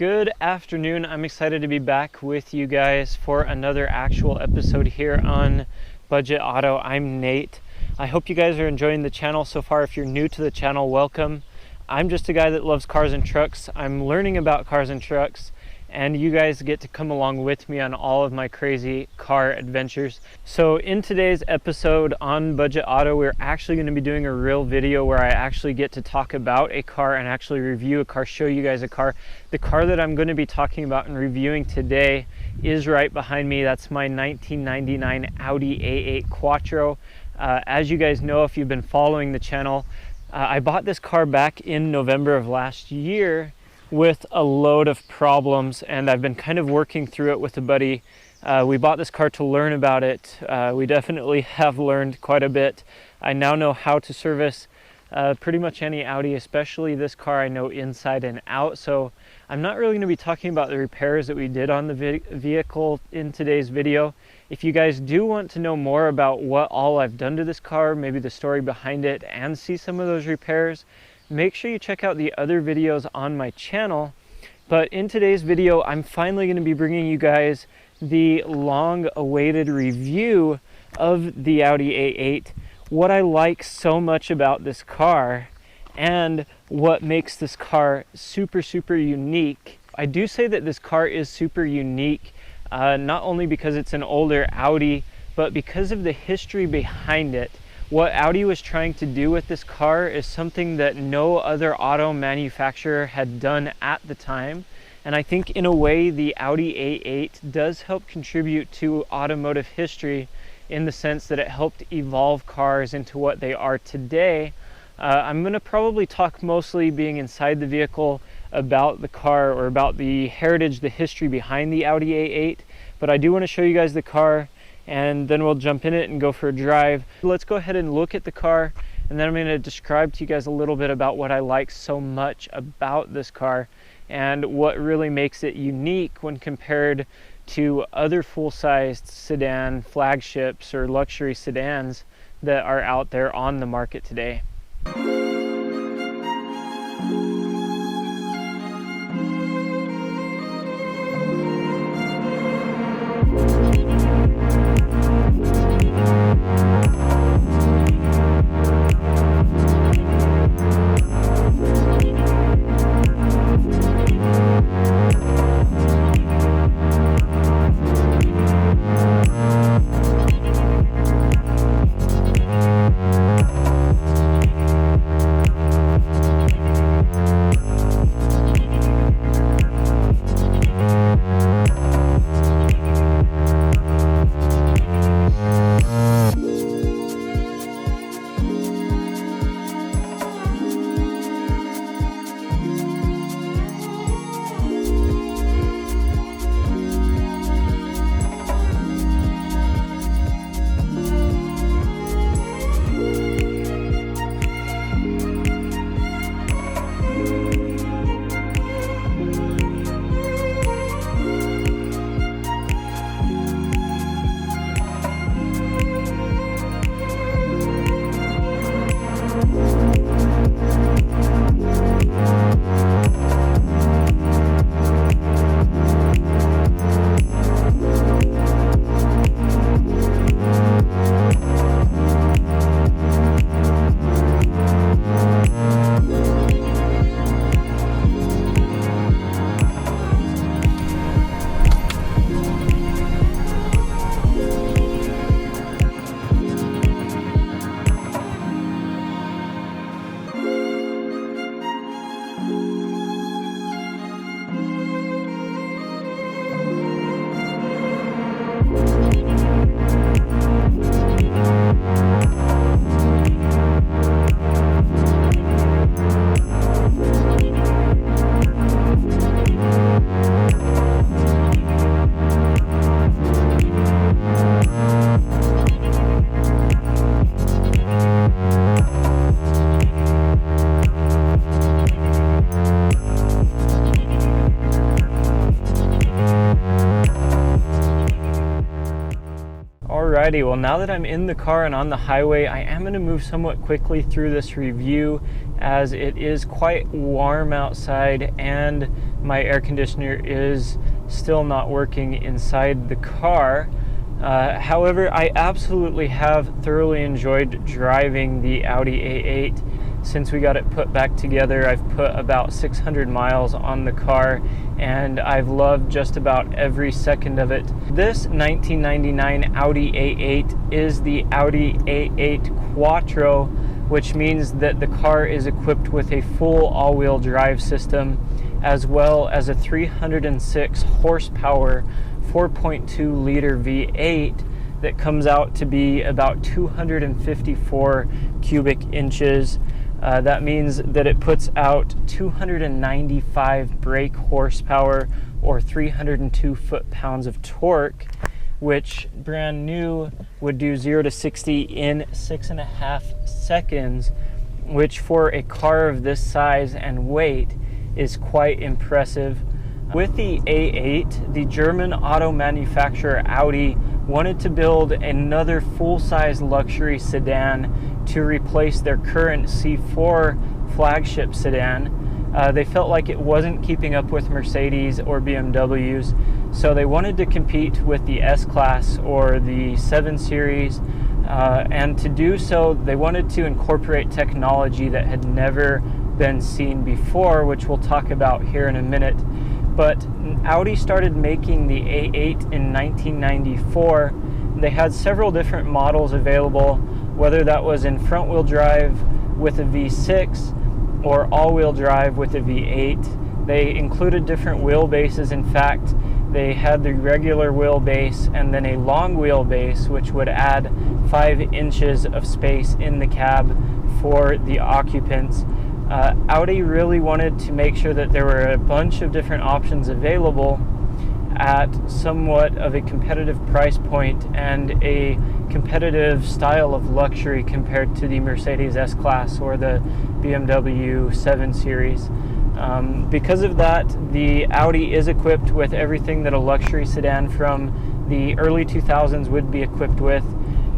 Good afternoon. I'm excited to be back with you guys for another actual episode here on Budget Auto. I'm Nate. I hope you guys are enjoying the channel so far. If you're new to the channel, welcome. I'm just a guy that loves cars and trucks. I'm learning about cars and trucks, and you guys get to come along with me on all of my crazy car adventures. So in today's episode on Budget Auto, we're actually going to be doing a real video where I actually get to talk about a car and actually review a car, show you guys a car. The car that I'm going to be talking about and reviewing today is right behind me. That's my 1999 Audi A8 Quattro. As you guys know, if you've been following the channel, I bought this car back in November of last year with a load of problems, and I've been kind of working through it with a buddy. We bought this car to learn about it. We definitely have learned quite a bit. I now know how to service pretty much any Audi, especially this car I know inside and out. So I'm not really going to be talking about the repairs that we did on the vehicle in today's video. If you guys do want to know more about what all I've done to this car, maybe the story behind it, and see some of those repairs, make sure you check out the other videos on my channel. But in today's video, I'm finally going to be bringing you guys the long-awaited review of the Audi A8, what I like so much about this car, and what makes this car super unique. I do say that this car is super unique, not only because it's an older Audi, but because of the history behind it. What Audi was trying to do with this car is something that no other auto manufacturer had done at the time. And I think in a way the Audi A8 does help contribute to automotive history in the sense that it helped evolve cars into what they are today. I'm going to probably talk mostly being inside the vehicle about the car, or about the heritage, the history behind the Audi A8. But I do want to show you guys the car, and then we'll jump in it and go for a drive. Let's go ahead and look at the car, and then I'm going to describe to you guys a little bit about what I like so much about this car and what really makes it unique when compared to other full-sized sedan flagships or luxury sedans that are out there on the market today. Alrighty, well now that I'm in the car and on the highway, I am going to move somewhat quickly through this review as it is quite warm outside and my air conditioner is still not working inside the car. However, I absolutely have thoroughly enjoyed driving the Audi A8 since we got it put back together. I've put about 600 miles on the car and I've loved just about every second of it. This 1999 Audi A8 is the Audi A8 Quattro, which means that the car is equipped with a full all-wheel drive system as well as a 306 horsepower 4.2 liter V8 that comes out to be about 254 cubic inches. That means that it puts out 295 brake horsepower or 302 foot-pounds of torque, which brand new would do 0 to 60 in 6.5 seconds, which for a car of this size and weight is quite impressive. With the A8, the German auto manufacturer Audi wanted to build another full-size luxury sedan to replace their current C4 flagship sedan. They felt like it wasn't keeping up with Mercedes or BMWs, so they wanted to compete with the S-Class or the 7 Series, and to do so, they wanted to incorporate technology that had never been seen before, which we'll talk about here in a minute. But Audi started making the A8 in 1994. They had several different models available, whether that was in front-wheel drive with a V6 or all-wheel drive with a V8. They included different wheelbases. In fact, they had the regular wheelbase and then a long wheelbase, which would add 5 inches of space in the cab for the occupants. Audi really wanted to make sure that there were a bunch of different options available at somewhat of a competitive price point and a competitive style of luxury compared to the Mercedes S-Class or the BMW 7 Series. Because of that, the Audi is equipped with everything that a luxury sedan from the early 2000s would be equipped with.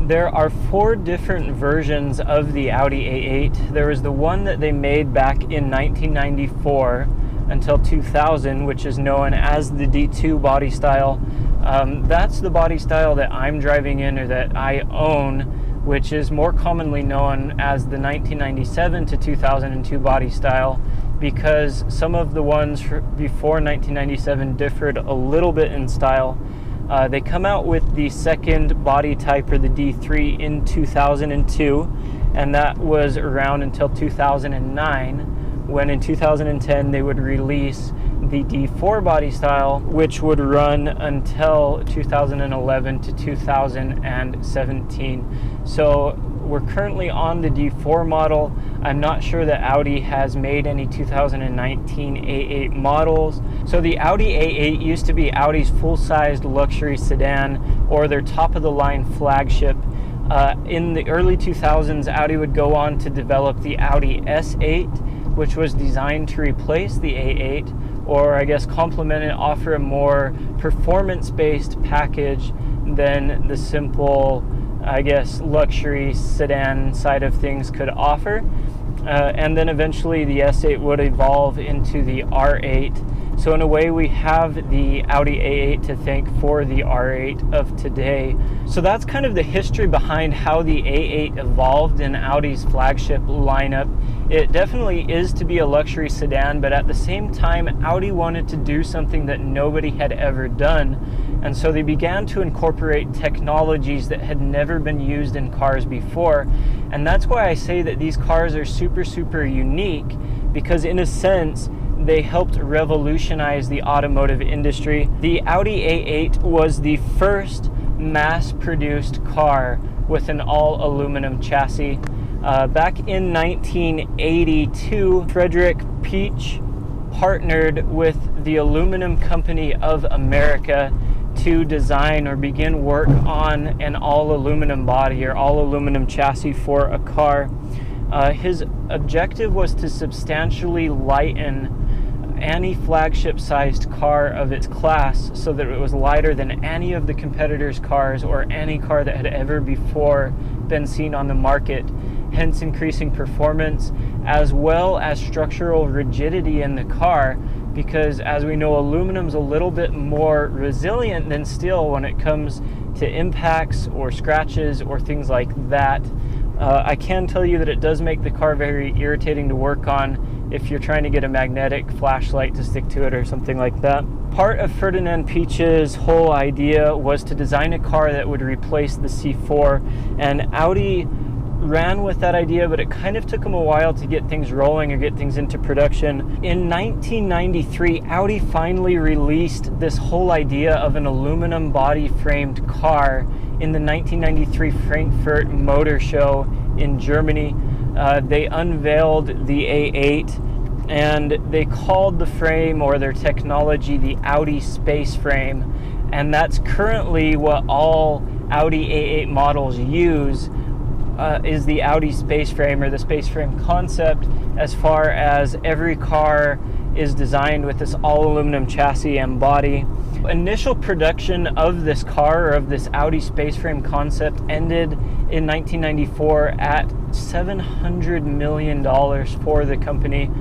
There are 4 different versions of the Audi A8. There was the one that they made back in 1994 until 2000, which is known as the D2 body style. That's the body style that I'm driving in or that I own, which is more commonly known as the 1997 to 2002 body style, because some of the ones before 1997 differed a little bit in style. They come out with the second body type, or the D3, in 2002, and that was around until 2009, when in 2010 they would release the D4 body style, which would run until 2011 to 2017. So we're currently on the D4 model. I'm not sure that Audi has made any 2019 A8 models. So the Audi A8 used to be Audi's full-sized luxury sedan, or their top-of-the-line flagship. In the early 2000s, Audi would go on to develop the Audi S8, which was designed to replace the A8, or I guess complement it, offer a more performance-based package than the simple, I guess, luxury sedan side of things could offer. And then eventually the S8 would evolve into the R8. So in a way, we have the Audi A8 to thank for the R8 of today. So that's kind of the history behind how the A8 evolved in Audi's flagship lineup. It definitely is to be a luxury sedan, but at the same time, Audi wanted to do something that nobody had ever done. And so they began to incorporate technologies that had never been used in cars before. And that's why I say that these cars are super, super unique, because in a sense, they helped revolutionize the automotive industry. The Audi A8 was the first mass-produced car with an all-aluminum chassis. Back in 1982, Frederick Peach partnered with the Aluminum Company of America to design or begin work on an all-aluminum body or all-aluminum chassis for a car. His objective was to substantially lighten any flagship-sized car of its class so that it was lighter than any of the competitors' cars or any car that had ever before been seen on the market. hence increasing performance, as well as structural rigidity in the car, because as we know, aluminum's a little bit more resilient than steel when it comes to impacts or scratches or things like that. I can tell you that it does make the car very irritating to work on if you're trying to get a magnetic flashlight to stick to it or something like that. Part of Ferdinand Piech's whole idea was to design a car that would replace the C4, and Audi ran with that idea, but it kind of took them a while to get things rolling or get things into production. In 1993, Audi finally released this whole idea of an aluminum body framed car in the 1993 Frankfurt Motor Show in Germany. They unveiled the A8, and they called the frame or their technology the Audi Space Frame, and that's currently what all Audi A8 models use. Is the Audi space frame, or the space frame concept, as far as every car is designed with this all aluminum chassis and body. Initial production of this car, or of this Audi space frame concept, ended in 1994 at $700 million for the company,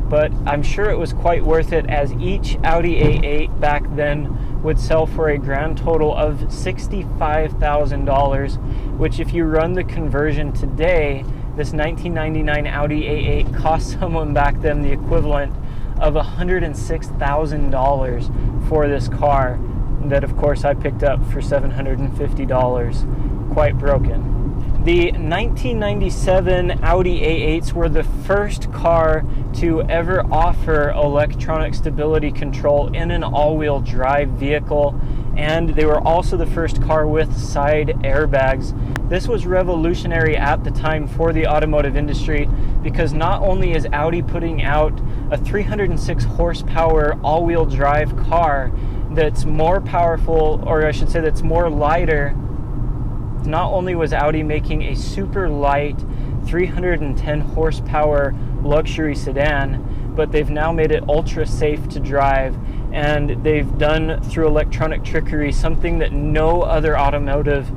but I'm sure it was quite worth it, as each Audi A8 back then would sell for a grand total of $65,000, which, if you run the conversion today, this 1999 Audi A8 cost someone back then the equivalent of $106,000 for this car that, of course, I picked up for $750. Quite broken. The 1997 Audi A8s were the first car to ever offer electronic stability control in an all-wheel drive vehicle, and they were also the first car with side airbags. This was revolutionary at the time for the automotive industry, because not only is Audi putting out a 306 horsepower all-wheel drive car that's more powerful, or I should say that's more lighter. Not only was Audi making a super light 310 horsepower luxury sedan, but they've now made it ultra safe to drive, and they've done, through electronic trickery, something that no other automotive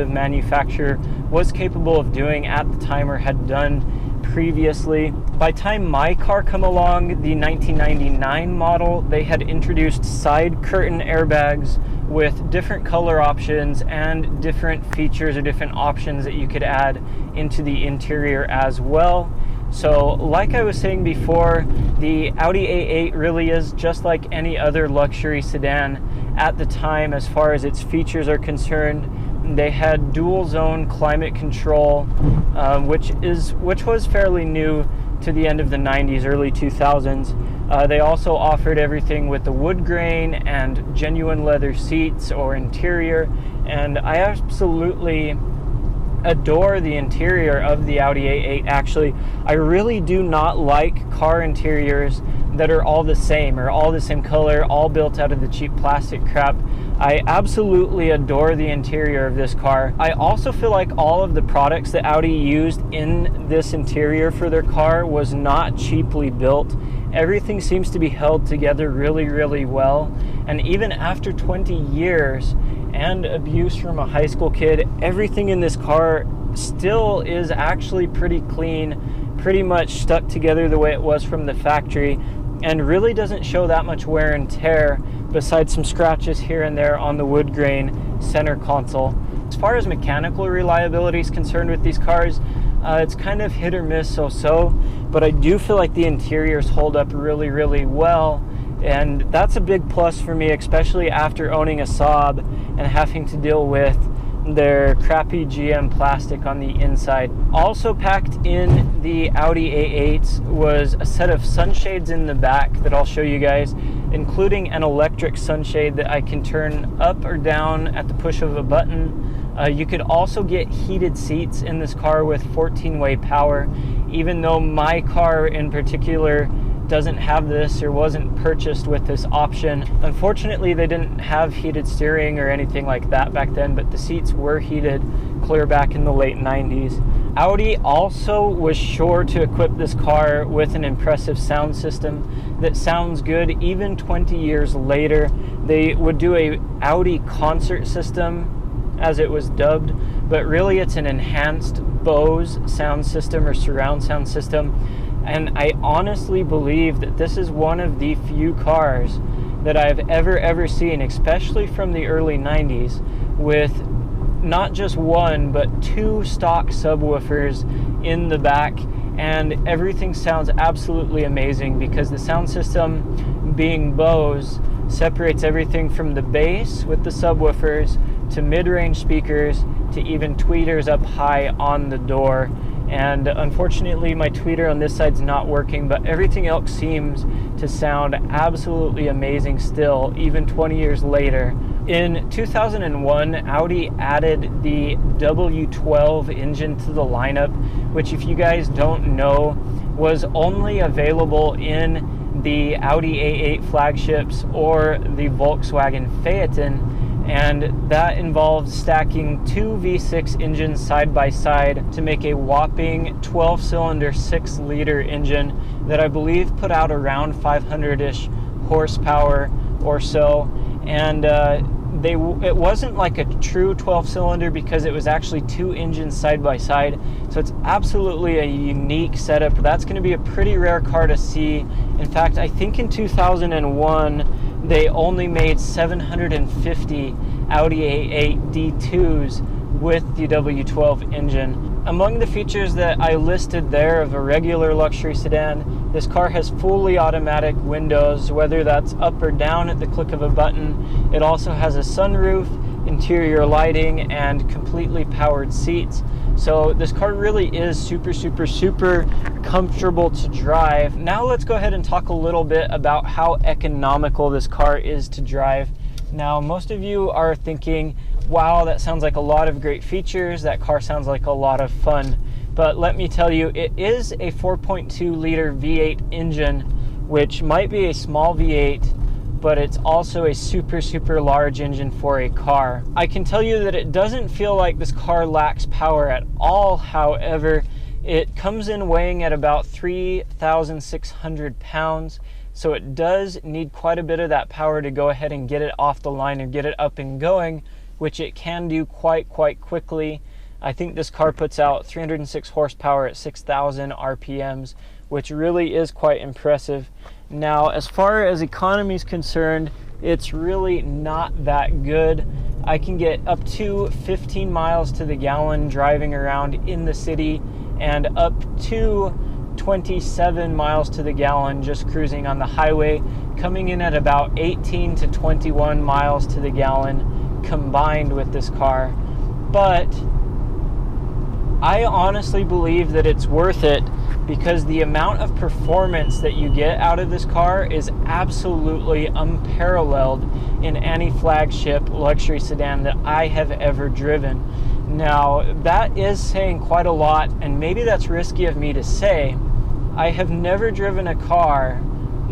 manufacturer was capable of doing at the time or had done previously. By the time my car come along, the 1999 model, they had introduced side curtain airbags with different color options and different features or different options that you could add into the interior as well. So like I was saying before, the Audi A8 really is just like any other luxury sedan at the time as far as its features are concerned. They had dual zone climate control, which was fairly new to the end of the 90s, early 2000s. They also offered everything with the wood grain and genuine leather seats or interior, and I absolutely adore the interior of the Audi A8. Actually, I really do not like car interiors that are all the same or all the same color, all built out of the cheap plastic crap. I absolutely adore the interior of this car. I also feel like all of the products that Audi used in this interior for their car was not cheaply built. Everything seems to be held together really, really well. And even after 20 years and abuse from a high school kid, everything in this car still is actually pretty clean, pretty much stuck together the way it was from the factory, and really doesn't show that much wear and tear besides some scratches here and there on the wood grain center console. As far as mechanical reliability is concerned with these cars, it's kind of hit or miss, so, but I do feel like the interiors hold up really, really well, and that's a big plus for me, especially after owning a Saab and having to deal with their crappy GM plastic on the inside. Also packed in the Audi A8s was a set of sunshades in the back that I'll show you guys, including an electric sunshade that I can turn up or down at the push of a button. You could also get heated seats in this car with 14-way power, even though my car in particular doesn't have this or wasn't purchased with this option. Unfortunately, they didn't have heated steering or anything like that back then, but the seats were heated clear back in the late 90s. Audi also was sure to equip this car with an impressive sound system that sounds good even 20 years later. They would do a Audi concert system as it was dubbed, but really it's an enhanced Bose sound system or surround sound system. And I honestly believe that this is one of the few cars that I've ever seen, especially from the early 90s, with not just one but two stock subwoofers in the back, and everything sounds absolutely amazing because the sound system, being Bose, separates everything from the bass with the subwoofers to mid-range speakers to even tweeters up high on the door. And unfortunately my tweeter on this side's not working, but everything else seems to sound absolutely amazing still, even 20 years later. In 2001, Audi added the W12 engine to the lineup, which, if you guys don't know, was only available in the Audi A8 flagships or the Volkswagen Phaeton. And that involved stacking two V6 engines side by side to make a whopping 12-cylinder 6-liter engine that I believe put out around 500-ish horsepower or so. And it wasn't like a true 12-cylinder because it was actually two engines side by side. So it's absolutely a unique setup. That's going to be a pretty rare car to see. In fact, I think in 2001 they only made 750 Audi A8 D2s with the W12 engine. Among the features that I listed there of a regular luxury sedan, this car has fully automatic windows, whether that's up or down at the click of a button. It also has a sunroof, interior lighting, and completely powered seats. So this car really is super comfortable to drive. Now let's go ahead and talk a little bit about how economical this car is to drive. Now, most of you are thinking, wow, that sounds like a lot of great features. That car sounds like a lot of fun. But let me tell you, it is a 4.2 liter V8 engine, which might be a small V8, but it's also a super large engine for a car. I can tell you that it doesn't feel like this car lacks power at all. However, it comes in weighing at about 3,600 pounds. So it does need quite a bit of that power to go ahead and get it off the line and get it up and going, which it can do quite quickly. I think this car puts out 306 horsepower at 6,000 RPMs, which really is quite impressive. Now, as far as economy is concerned, it's really not that good. I can get up to 15 miles to the gallon driving around in the city, and up to 27 miles to the gallon just cruising on the highway, coming in at about 18 to 21 miles to the gallon combined with this car. But I honestly believe that it's worth it because the amount of performance that you get out of this car is absolutely unparalleled in any flagship luxury sedan that I have ever driven. Now, that is saying quite a lot, and maybe that's risky of me to say. I have never driven a car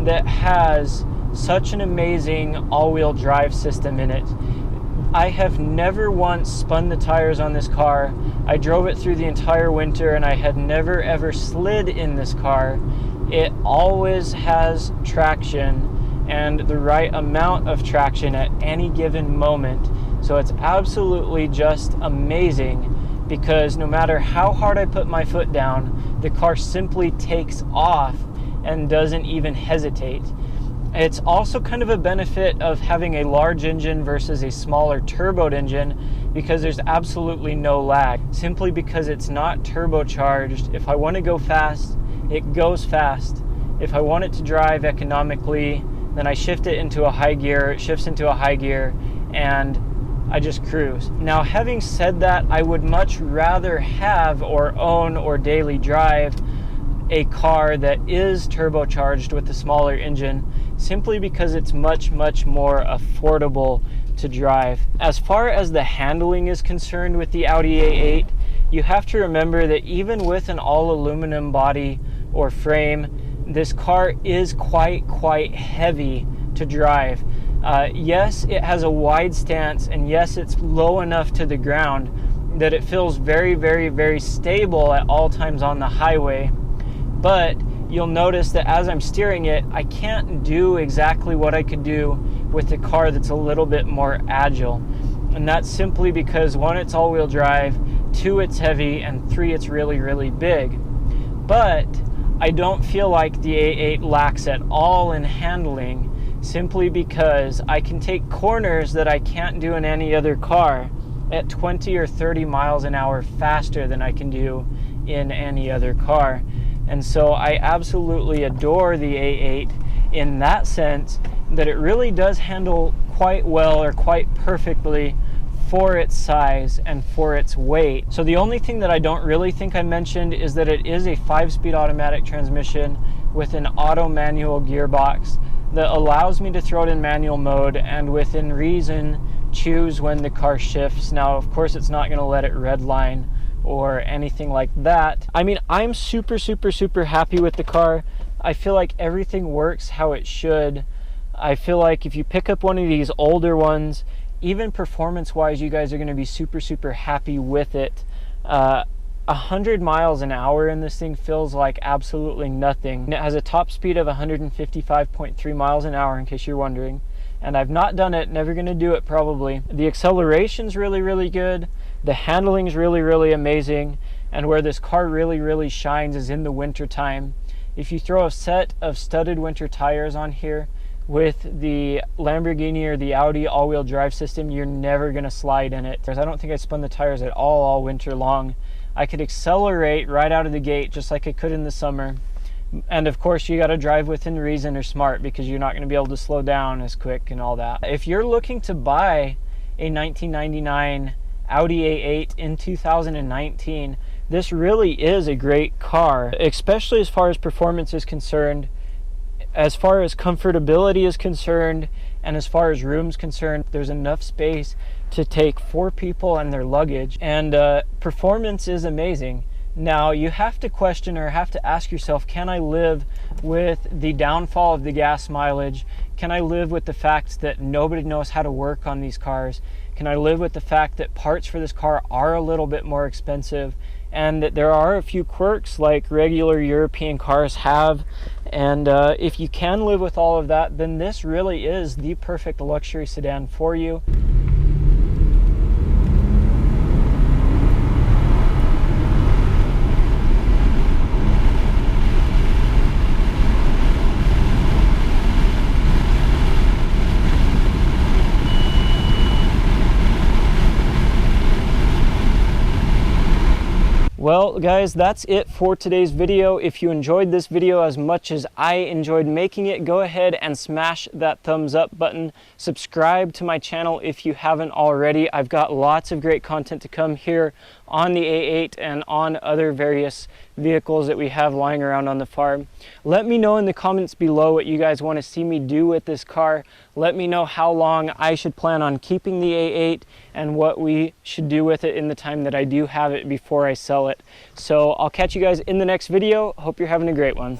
that has such an amazing all-wheel drive system in it. I have never once spun the tires on this car. I drove it through the entire winter and I had never ever slid in this car. It always has traction and the right amount of traction at any given moment. So it's absolutely just amazing because no matter how hard I put my foot down, the car simply takes off and doesn't even hesitate. It's also kind of a benefit of having a large engine versus a smaller turboed engine because there's absolutely no lag. Simply because it's not turbocharged, if I want to go fast, it goes fast. If I want it to drive economically, then I shift it into a high gear, it shifts into a high gear, and I just cruise. Now, having said that, I would much rather have or own or daily drive a car that is turbocharged with a smaller engine, simply because it's much more affordable to drive. As far as the handling is concerned with the Audi A8, you have to remember that even with an all aluminum body or frame, this car is quite heavy to drive. Yes, it has a wide stance, and yes, it's low enough to the ground that it feels very stable at all times on the highway. But you'll notice that as I'm steering it, I can't do exactly what I could do with a car that's a little bit more agile. And that's simply because 1, it's all-wheel drive, 2, it's heavy, and 3, it's really, really big. But I don't feel like the A8 lacks at all in handling, simply because I can take corners that I can't do in any other car at 20 or 30 miles an hour faster than I can do in any other car. And so I absolutely adore the A8 in that sense, that it really does handle quite well, or quite perfectly, for its size and for its weight. So the only thing that I don't really think I mentioned is that it is a 5-speed automatic transmission with an auto manual gearbox that allows me to throw it in manual mode and within reason choose when the car shifts. Now, of course, it's not going to let it redline or anything like that. I mean, I'm super happy with the car. I feel like everything works how it should. I feel like if you pick up one of these older ones, even performance wise, you guys are going to be super happy with it. 100 miles an hour in this thing feels like absolutely nothing. And it has a top speed of 155.3 miles an hour, in case you're wondering. And I've not done it, never going to do it probably. The acceleration's really good. The handling's really amazing. And where this car really shines is in the winter time. If you throw a set of studded winter tires on here with the Lamborghini or the Audi all-wheel drive system, you're never going to slide in it. I don't think I spun the tires at all winter long. I could accelerate right out of the gate just like I could in the summer. And of course, you got to drive within reason or smart, because you're not going to be able to slow down as quick and all that. If you're looking to buy a 1999 Audi A8 in 2019, this really is a great car, especially as far as performance is concerned, as far as comfortability is concerned, and as far as room's concerned. There's enough space to take 4 people and their luggage, and performance is amazing. Now, you have to question, or have to ask yourself, can I live with the downfall of the gas mileage? Can I live with the fact that nobody knows how to work on these cars? Can I live with the fact that parts for this car are a little bit more expensive, and that there are a few quirks like regular European cars have? And if you can live with all of that, then this really is the perfect luxury sedan for you. Well, guys, that's it for today's video. If you enjoyed this video as much as I enjoyed making it, go ahead and smash that thumbs up button. Subscribe to my channel if you haven't already. I've got lots of great content to come here on the A8 and on other various vehicles that we have lying around on the farm. Let me know in the comments below what you guys want to see me do with this car. Let me know how long I should plan on keeping the A8 and what we should do with it in the time that I do have it before I sell it. So I'll catch you guys in the next video. Hope you're having a great one.